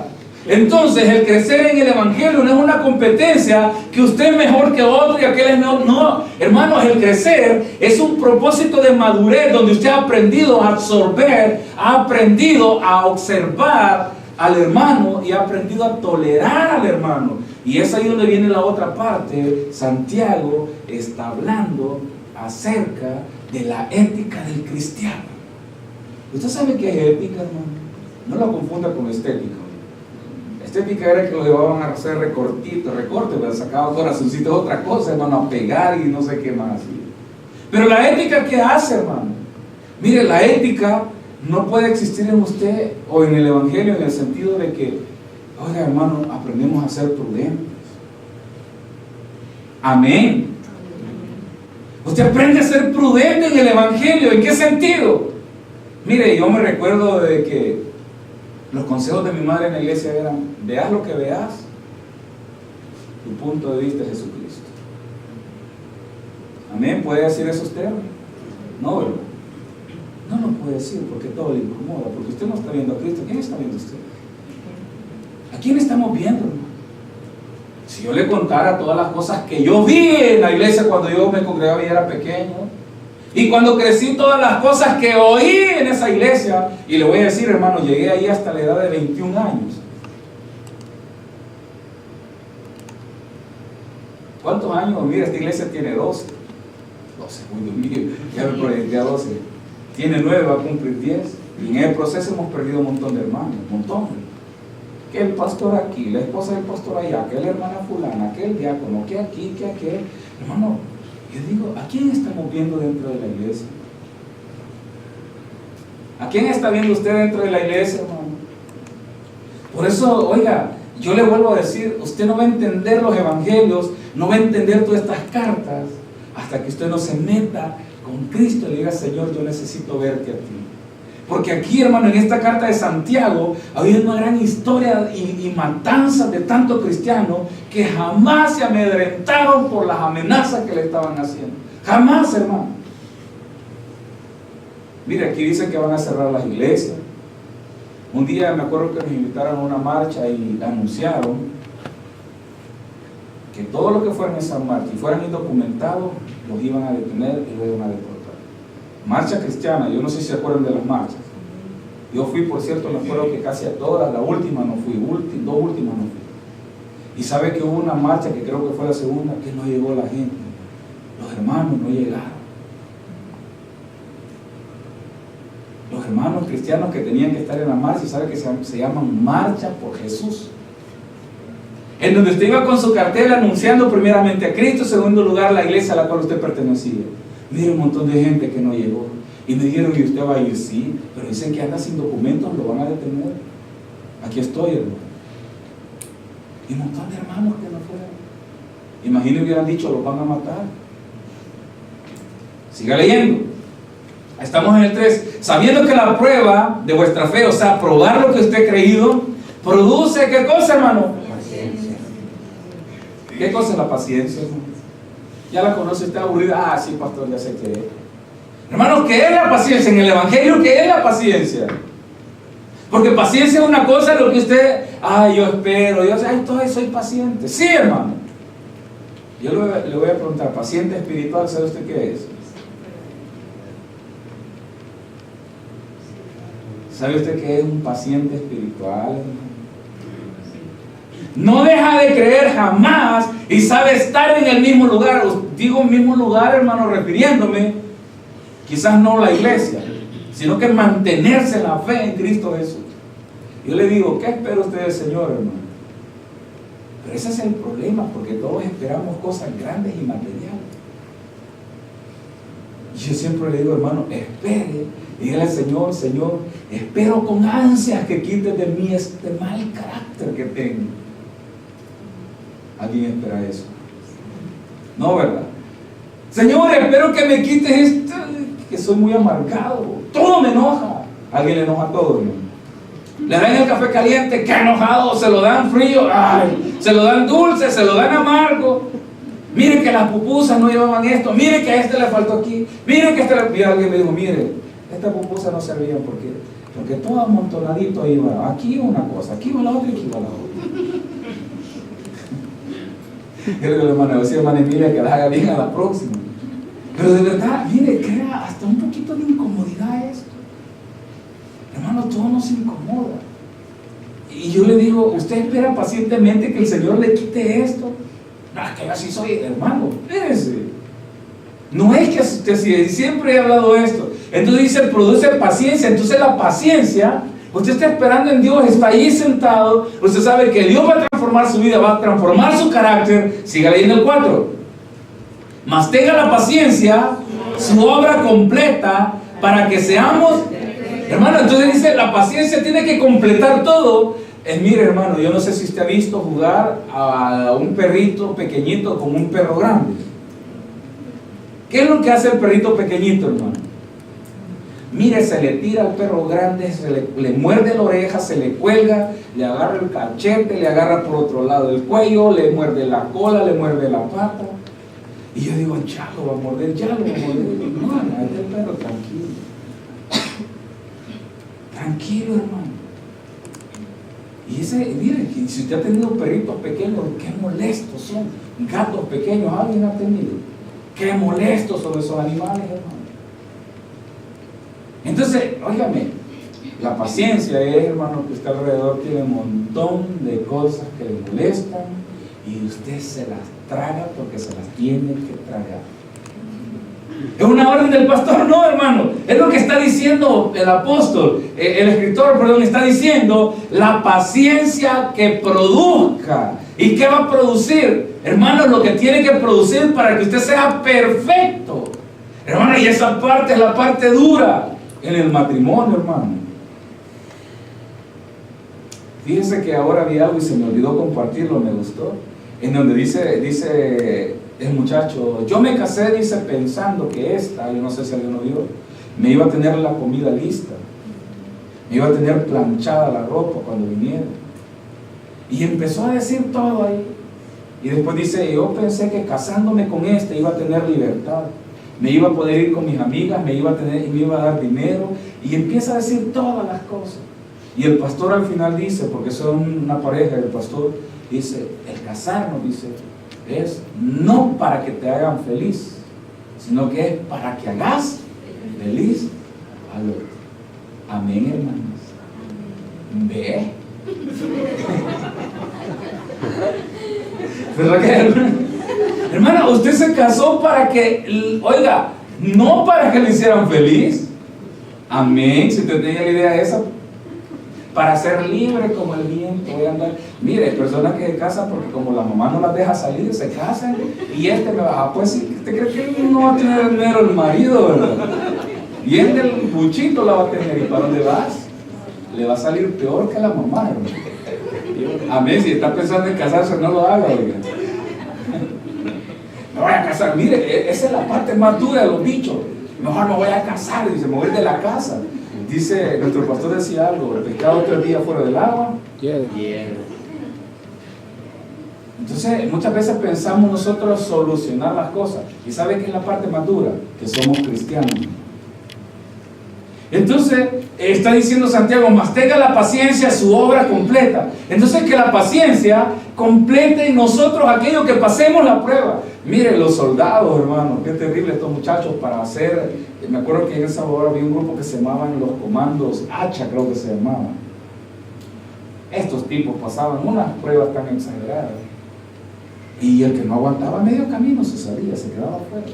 Entonces, el crecer en el evangelio no es una competencia que usted es mejor que otro y aquel es mejor. No, hermanos, el crecer es un propósito de madurez donde usted ha aprendido a absorber, ha aprendido a observar al hermano y ha aprendido a tolerar al hermano. Y es ahí donde viene la otra parte. Santiago está hablando acerca de la ética del cristiano. ¿Usted sabe qué es ética, hermano? No lo confunda con estética. Estética era que lo llevaban a hacer recortes, pero sacaban corazoncitos, otra cosa, hermano, a pegar y no sé qué más. Pero la ética, ¿qué hace, hermano? Mire, la ética no puede existir en usted o en el Evangelio en el sentido de que, oiga hermano, aprendemos a ser prudentes. Amén. Usted aprende a ser prudente en el Evangelio. ¿En qué sentido? Mire, yo me recuerdo de que los consejos de mi madre en la iglesia eran: veas lo que veas, tu punto de vista es Jesucristo. Amén. ¿Puede decir eso usted? No, ¿verdad? No lo puede decir porque todo le incomoda, porque usted no está viendo a Cristo. ¿Quién está viendo usted? ¿A quién estamos viendo, hermano? Si yo le contara todas las cosas que yo vi en la iglesia cuando yo me congregaba y era pequeño, y cuando crecí, todas las cosas que oí en esa iglesia, y le voy a decir, hermano, llegué ahí hasta la edad de 21 años. ¿Cuántos años? Mira, esta iglesia tiene 12. 12, muy Dios mío, ya me proyecté a 12. Tiene 9, va a cumplir 10. Y en el proceso hemos perdido un montón de hermanos, un montón. Que el pastor aquí, la esposa del pastor allá, que la hermana fulana, que el diácono, que aquí, que aquel. Hermano, yo digo, ¿a quién estamos viendo dentro de la iglesia? ¿A quién está viendo usted dentro de la iglesia, hermano? Por eso, oiga, yo le vuelvo a decir, usted no va a entender los evangelios, no va a entender todas estas cartas, hasta que usted no se meta con Cristo y le diga: Señor, yo necesito verte a ti. Porque aquí, hermano, en esta carta de Santiago había una gran historia y matanzas de tantos cristianos que jamás se amedrentaron por las amenazas que le estaban haciendo. Jamás, hermano. Mire, aquí dice que van a cerrar las iglesias. Un día me acuerdo que nos invitaron a una marcha y anunciaron que todo lo que fueran a esa marcha y fueran indocumentados, los iban a detener y los iban a deportar. Marcha cristiana, yo no sé si se acuerdan de las marchas. Yo fui, por cierto, me acuerdo que casi a todas, la última no fui, dos últimas no fui. Y sabe que hubo una marcha, que creo que fue la segunda, que no llegó la gente. Los hermanos no llegaron. Los hermanos cristianos que tenían que estar en la marcha, sabe que se llaman Marcha por Jesús. En donde usted iba con su cartel anunciando primeramente a Cristo, en segundo lugar la iglesia a la cual usted pertenecía. Mire, un montón de gente que no llegó. Y me dijeron: ¿y usted va a ir? Sí, pero dicen que anda sin documentos, lo van a detener. Aquí estoy, hermano. Y un montón de hermanos que no fueron. Imagínense, hubieran dicho: los van a matar. Siga leyendo. Estamos en el 3. Sabiendo que la prueba de vuestra fe, o sea, probar lo que usted ha creído, produce, ¿qué cosa, hermano? Paciencia. ¿Qué cosa es la paciencia, hermano? Ya la conoce, está aburrida. Ah, sí, pastor, ya sé qué es. Hermano, ¿qué es la paciencia? En el Evangelio, ¿qué es la paciencia? Porque paciencia es una cosa, lo que usted, yo espero, yo todavía soy paciente. Sí, hermano. Yo le voy a preguntar, paciente espiritual, ¿sabe usted qué es? ¿Sabe usted qué es un paciente espiritual, hermano? No deja de creer jamás y sabe estar en el mismo lugar. Digo mismo lugar, hermano, refiriéndome, quizás no la iglesia, sino que mantenerse en la fe en Cristo Jesús. Yo le digo, ¿qué espera usted del Señor, hermano? Pero ese es el problema, porque todos esperamos cosas grandes y materiales. Yo siempre le digo, hermano, espere y dígale al Señor: Señor, espero con ansias que quites de mí este mal carácter que tengo. ¿Alguien espera eso? No, ¿verdad? Señor, espero que me quites esto, que soy muy amargado, todo me enoja. ¿Alguien le enoja a todo, hermano? Le dan el café caliente, qué enojado, se lo dan frío, se lo dan dulce, se lo dan amargo. Mire que las pupusas no llevaban esto, mire que a este le faltó aquí, mire que a este le... Y alguien me dijo: mire, estas pupusas no servían porque todo amontonadito iba, aquí una cosa, aquí iba la otra y aquí iba la otra. Yo le digo: hermano, decía hermana Emilia que las haga bien a la próxima. Pero de verdad, mire, crea hasta un poquito de incomodidad esto. Hermano, todo nos incomoda. Y yo le digo: ¿usted espera pacientemente que el Señor le quite esto? No, es que así soy, hermano, espérese. No es que usted, siempre he hablado esto. Entonces dice, produce paciencia. Entonces la paciencia, usted está esperando en Dios, está ahí sentado. Usted sabe que Dios va a transformar su vida, va a transformar su carácter. Siga leyendo el 4. Mas tenga la paciencia, su obra completa, para que seamos Hermano, entonces dice, la paciencia tiene que completar todo. Mire, hermano, yo no sé si usted ha visto jugar a un perrito pequeñito con un perro grande. ¿Qué es lo que hace el perrito pequeñito, hermano? Mire, se le tira al perro grande, le muerde la oreja, se le cuelga, le agarra el cachete, le agarra por otro lado el cuello, le muerde la cola, le muerde la pata. Y yo digo, ya lo va a morder, ya lo va a morder. Hermano, es el perro, tranquilo. Tranquilo, hermano. Y mire, si usted ha tenido perritos pequeños, qué molestos son. Gatos pequeños, ¿alguien ha tenido? Qué molestos son esos animales, hermano. Entonces, óigame, la paciencia es, hermano, que usted alrededor tiene un montón de cosas que le molestan y usted se las traga porque se las tiene que tragar. ¿Es una orden del pastor? No, hermano. Es lo que está diciendo el apóstol, el escritor, perdón, está diciendo la paciencia que produzca. ¿Y qué va a producir? Hermano, lo que tiene que producir para que usted sea perfecto. Hermano, y esa parte es la parte dura en el matrimonio, hermano. Fíjense que ahora vi algo y se me olvidó compartirlo, me gustó. En donde dice el muchacho, yo me casé, dice, pensando que yo no sé si alguien lo vio, me iba a tener la comida lista, me iba a tener planchada la ropa cuando viniera. Y empezó a decir todo ahí. Y después dice, yo pensé que casándome con iba a tener libertad, me iba a poder ir con mis amigas, me iba a dar dinero. Y empieza a decir todas las cosas. Y el pastor al final dice, porque son una pareja, el pastor dice, el casarnos, dice, es no para que te hagan feliz, sino que es para que hagas feliz al otro. Amén, hermanos. Ve. ¿Verdad que, hermana, usted se casó para que, oiga, no para que le hicieran feliz? Amén. Si usted tenía la idea esa, para ser libre como el viento, voy a andar. Mire, hay personas que se casan porque como la mamá no las deja salir, se casan y me va, pues sí, ¿usted cree que no va a tener dinero el marido, verdad? Y el buchito la va a tener. ¿Y para dónde vas? Le va a salir peor que la mamá, hermano. Amén. Si está pensando en casarse, no lo haga, oiga. Me voy a casar. Mire, esa es la parte más dura de los bichos. Mejor me voy a casar, dice, me voy de la casa. Dice, nuestro pastor decía algo, el pescado 3 días fuera del agua. Entonces, muchas veces pensamos nosotros solucionar las cosas. ¿Y sabe qué es la parte más dura? Que somos cristianos. Entonces, está diciendo Santiago, mas tenga la paciencia su obra completa. Entonces, que la paciencia complete en nosotros aquello que pasemos la prueba. Miren, los soldados, hermano, qué terrible estos muchachos para hacer. Me acuerdo que en El Salvador había un grupo que se llamaban los comandos Hacha, creo que se llamaban. Estos tipos pasaban unas pruebas tan exageradas. Y el que no aguantaba medio camino se salía, se quedaba afuera.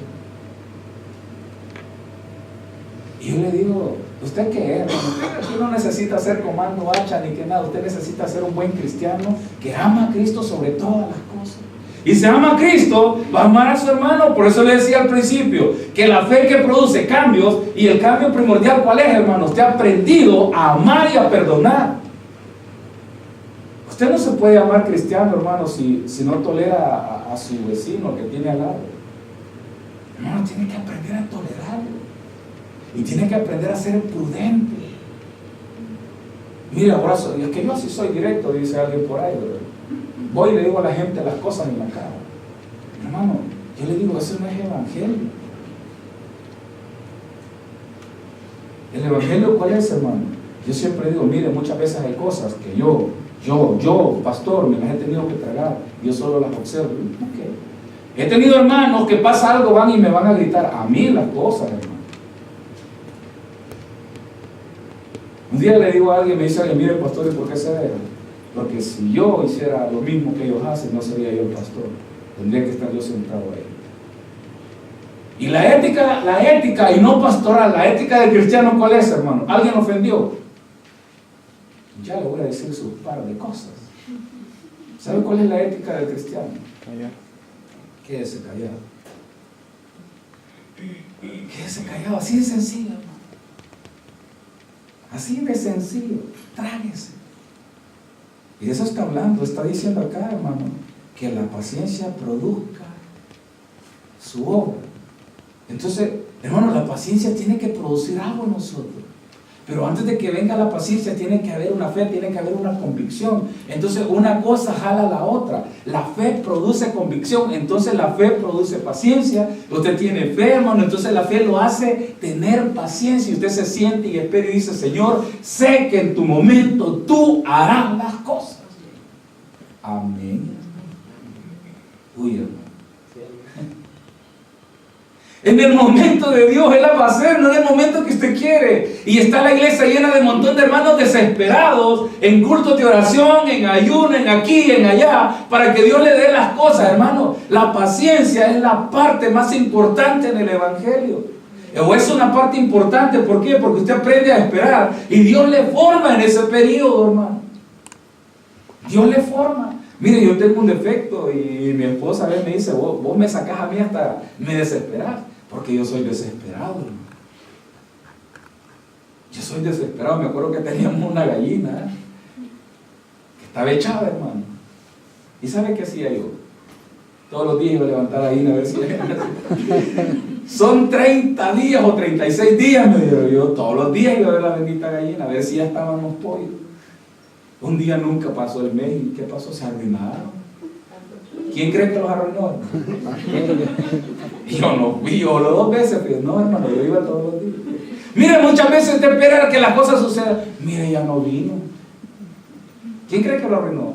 Y yo le digo, ¿usted qué es? Usted no necesita ser comando Hacha ni que nada. Usted necesita ser un buen cristiano que ama a Cristo sobre todas las cosas. Y si ama a Cristo, va a amar a su hermano. Por eso le decía al principio, que la fe que produce cambios, y el cambio primordial, ¿cuál es, hermano? Usted ha aprendido a amar y a perdonar. Usted no se puede llamar cristiano, hermano, si no tolera a su vecino que tiene al lado. Hermano, tiene que aprender a tolerarlo. Y tiene que aprender a ser prudente. Mira, ahora es que yo así soy directo, dice alguien por ahí, ¿verdad? Voy y le digo a la gente las cosas en la cara. Hermano, yo le digo, eso no es evangelio. ¿El evangelio cuál es, hermano? Yo siempre digo, mire, muchas veces hay cosas que yo, pastor, me las he tenido que tragar. Yo solo las observo. Okay. He tenido hermanos que pasa algo, van y me van a gritar a mí las cosas, hermano. Un día le digo a alguien, me dice, mire, pastor, ¿y por qué será? Porque si yo hiciera lo mismo que ellos hacen, no sería yo el pastor. Tendría que estar yo sentado ahí. Y la ética, y no pastoral, la ética del cristiano, ¿cuál es, hermano? ¿Alguien ofendió? Ya le voy a decir su par de cosas. ¿Sabe cuál es la ética del cristiano? Quédese callado. Quédese callado, así de sencillo, hermano. Así de sencillo, tráguese. Y de eso está hablando, está diciendo acá, hermano, que la paciencia produzca su obra. Entonces, hermano, la paciencia tiene que producir algo en nosotros. Pero antes de que venga la paciencia tiene que haber una fe, tiene que haber una convicción. Entonces una cosa jala a la otra. La fe produce convicción, entonces la fe produce paciencia. Usted tiene fe, hermano, entonces la fe lo hace tener paciencia. Y usted se siente y espera y dice: Señor, sé que en tu momento tú harás las cosas. Amén. Uy, hermano. En el momento de Dios Él la va a hacer, no en el momento que usted quiere. Y está la iglesia llena de un montón de hermanos desesperados en cultos de oración, en ayuno, en aquí, en allá, para que Dios le dé las cosas, hermano. La paciencia es la parte más importante en el evangelio. O es una parte importante, ¿por qué? Porque usted aprende a esperar y Dios le forma en ese periodo, hermano. Dios le forma. Mire, yo tengo un defecto y mi esposa a veces me dice: vos me sacás a mí hasta me desesperás, porque yo soy desesperado, hermano. Yo soy desesperado. Me acuerdo que teníamos una gallina que estaba echada, hermano. ¿Y sabe qué hacía yo? Todos los días iba a levantar la gallina a ver si son 30 días o 36 días, me dijo yo. Todos los días iba a ver la bendita gallina a ver si ya estaban los pollos. Un día nunca pasó el mes. ¿Y qué pasó? Se arruinaron. ¿Quién cree que los arruinó? Yo no fui, yo los 2 veces, pero no, hermano, yo iba todos los días. Mire, muchas veces usted espera que las cosas sucedan. Mire, ya no vino. ¿Quién cree que lo arruinó?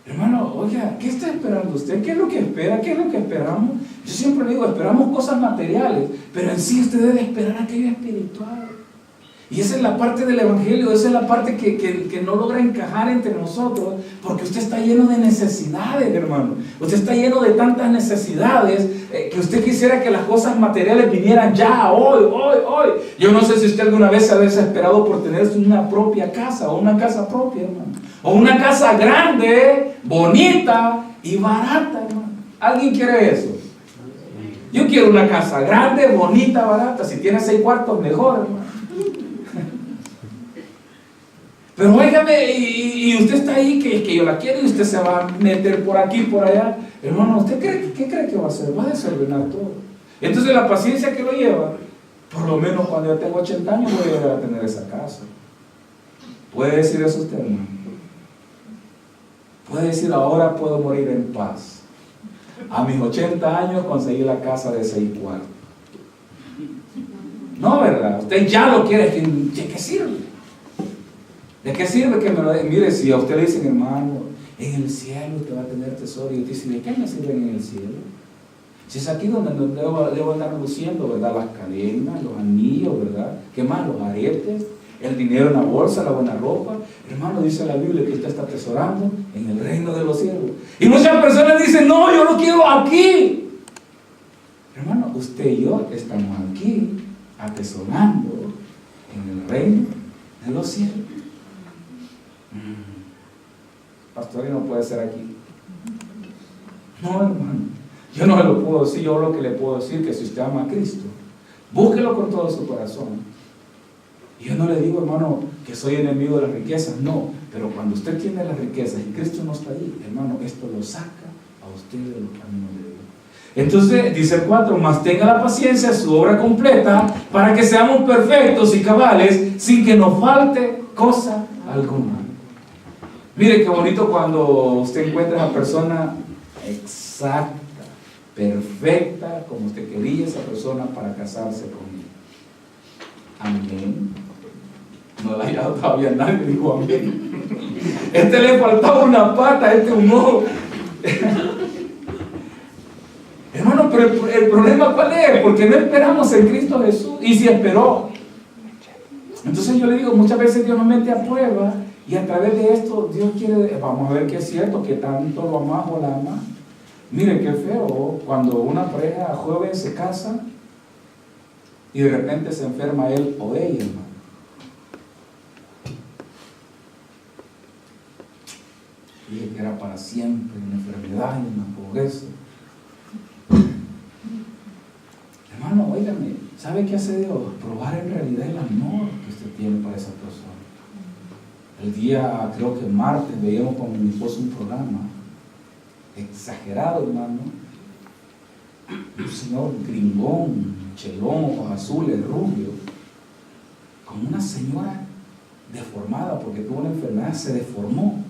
Hermano, oiga, ¿qué está esperando usted? ¿Qué es lo que espera? ¿Qué es lo que esperamos? Yo siempre le digo, esperamos cosas materiales, pero en sí usted debe esperar aquello espiritual. Y esa es la parte del evangelio, esa es la parte que no logra encajar entre nosotros, porque usted está lleno de necesidades, hermano. Usted está lleno de tantas necesidades que usted quisiera que las cosas materiales vinieran ya, hoy. Yo no sé si usted alguna vez se ha desesperado por tener una propia casa, o una casa propia, hermano. O una casa grande, bonita y barata, hermano. ¿Alguien quiere eso? Yo quiero una casa grande, bonita, barata. Si tiene 6 cuartos, mejor, hermano. Pero óigame, y usted está ahí que yo la quiero y usted se va a meter por aquí, por allá. Hermano, ¿usted qué cree que va a hacer? Va a desordenar todo. Entonces la paciencia que lo lleva, por lo menos cuando yo tengo 80 años voy a llegar a tener esa casa. ¿Puede decir eso usted, hermano? Puede decir: ahora puedo morir en paz. A mis 80 años conseguí la casa de 6 cuartos. No, ¿verdad? Usted ya lo quiere. ¿De qué sirve? ¿De qué sirve que me lo dé? Mire, si a usted le dicen: hermano, en el cielo usted va a tener tesoro, y usted dice: ¿de qué me sirven en el cielo? Si es aquí donde debo andar luciendo, ¿verdad? Las cadenas, los anillos, ¿verdad? ¿Qué más? Los aretes, el dinero en la bolsa, la buena ropa. Hermano, dice la Biblia que usted está atesorando en el reino de los cielos. Y muchas personas dicen: no, yo lo quiero aquí. Hermano, usted y yo estamos aquí atesorando en el reino de los cielos. Pastor, y no puede ser aquí. No, hermano, yo no se lo puedo decir. Yo lo que le puedo decir es que si usted ama a Cristo, búsquelo con todo su corazón. Y yo no le digo, hermano, que soy enemigo de las riquezas, no. Pero cuando usted tiene las riquezas y Cristo no está ahí, hermano, esto lo saca a usted de los caminos de Dios. Entonces dice el 4: mas tenga la paciencia su obra completa, para que seamos perfectos y cabales, sin que nos falte cosa alguna. Mire qué bonito cuando usted encuentra a una persona exacta, perfecta, como usted quería esa persona para casarse con él. Amén. No la ha hallado todavía nadie, dijo amén. Este le faltaba una pata, este un ojo. Hermano, pero el problema ¿cuál es? Porque no esperamos en Cristo Jesús. Y si esperó. Entonces yo le digo, muchas veces Dios nos mete a prueba, y a través de esto Dios quiere, vamos a ver que es cierto, que tanto lo amas o la amas. Mire qué feo cuando una pareja joven se casa y de repente se enferma él o ella, hermano. Dije que era para siempre, una enfermedad y una pobreza. Hermano, óigame, ¿Sabe qué hace Dios? Probar en realidad el amor que usted tiene para esa persona. El día, creo que martes, veíamos con mi esposo un programa exagerado, hermano. Un señor gringón, chelón, ojos azules, rubio, con una señora deformada porque tuvo una enfermedad, se deformó,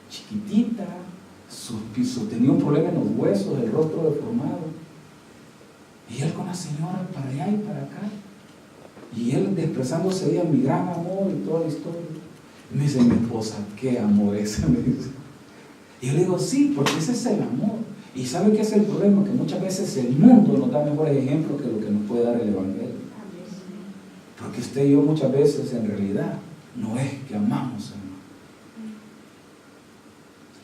chiquitita, tenía un problema en los huesos, el rostro deformado. Y él con la señora para allá y para acá. Y él expresándose ella mi gran amor y toda la historia. Y me dice mi esposa, ¿qué amor ese? Me dice. Y yo le digo, sí, porque ese es el amor. Y ¿sabe qué es el problema? Que muchas veces el mundo nos da mejores ejemplos que lo que nos puede dar el Evangelio. Porque usted y yo muchas veces en realidad no es que amamos, hermano.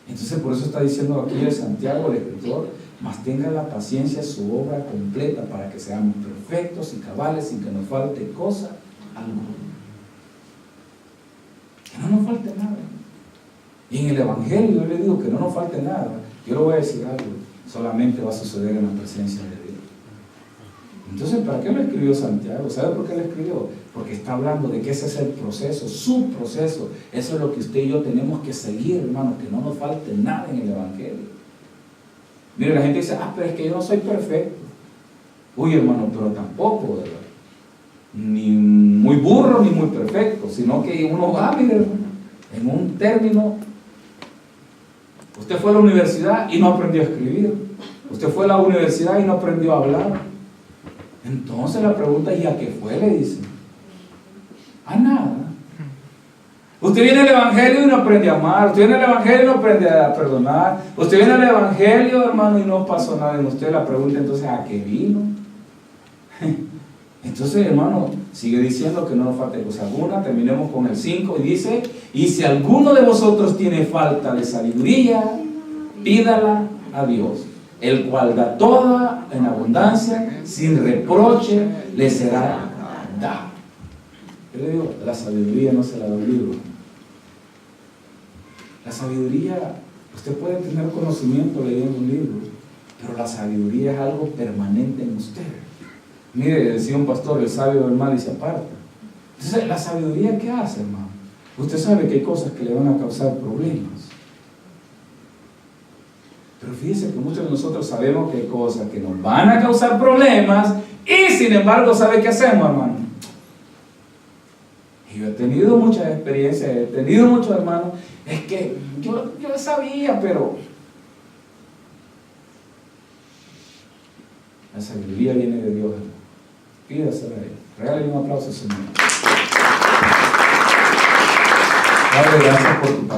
Entonces por eso está diciendo aquí el Santiago, el escritor, mas tenga la paciencia su obra completa para que seamos perfectos y cabales sin que nos falte cosa alguna. Que no nos falte nada. Y en el Evangelio yo le digo que no nos falte nada. Yo le voy a decir algo, solamente va a suceder en la presencia de Dios. Entonces, ¿para qué lo escribió Santiago? ¿Sabe por qué lo escribió? Porque está hablando de que ese es el proceso, su proceso. Eso es lo que usted y yo tenemos que seguir, hermano, que no nos falte nada en el Evangelio. Mire, la gente dice, pero es que yo no soy perfecto. Uy, hermano, pero tampoco, ¿verdad? Ni muy burro ni muy perfecto, sino que uno va, mire, hermano, en un término. Usted fue a la universidad y no aprendió a escribir. Usted fue a la universidad y no aprendió a hablar. Entonces la pregunta es, ¿y a qué fue? Le dicen. A nada. Usted viene al Evangelio y no aprende a amar. Usted viene al Evangelio y no aprende a perdonar. Usted viene al Evangelio, hermano, y no pasó nada en usted. La pregunta entonces, ¿a qué vino? Entonces, hermano, sigue diciendo que no nos falte cosa alguna. Terminemos con el 5 y dice, y si alguno de vosotros tiene falta de sabiduría, pídala a Dios, el cual da toda en abundancia, sin reproche, le será dado. Yo le digo, la sabiduría no se la da un libro. La sabiduría, usted puede tener conocimiento leyendo un libro, pero la sabiduría es algo permanente en usted. Mire, decía un pastor, el sabio del mal y se aparta. Entonces, ¿la sabiduría qué hace, hermano? Usted sabe que hay cosas que le van a causar problemas. Pero fíjese que muchos de nosotros sabemos que hay cosas que nos van a causar problemas y sin embargo, ¿sabe qué hacemos, hermano? Y yo he tenido muchas experiencias, he tenido muchos hermanos, es que yo sabía, pero la sabiduría viene de Dios, hermano. Pídasela a Él. Regálale un aplauso, Señor. Padre, gracias por tu palabra.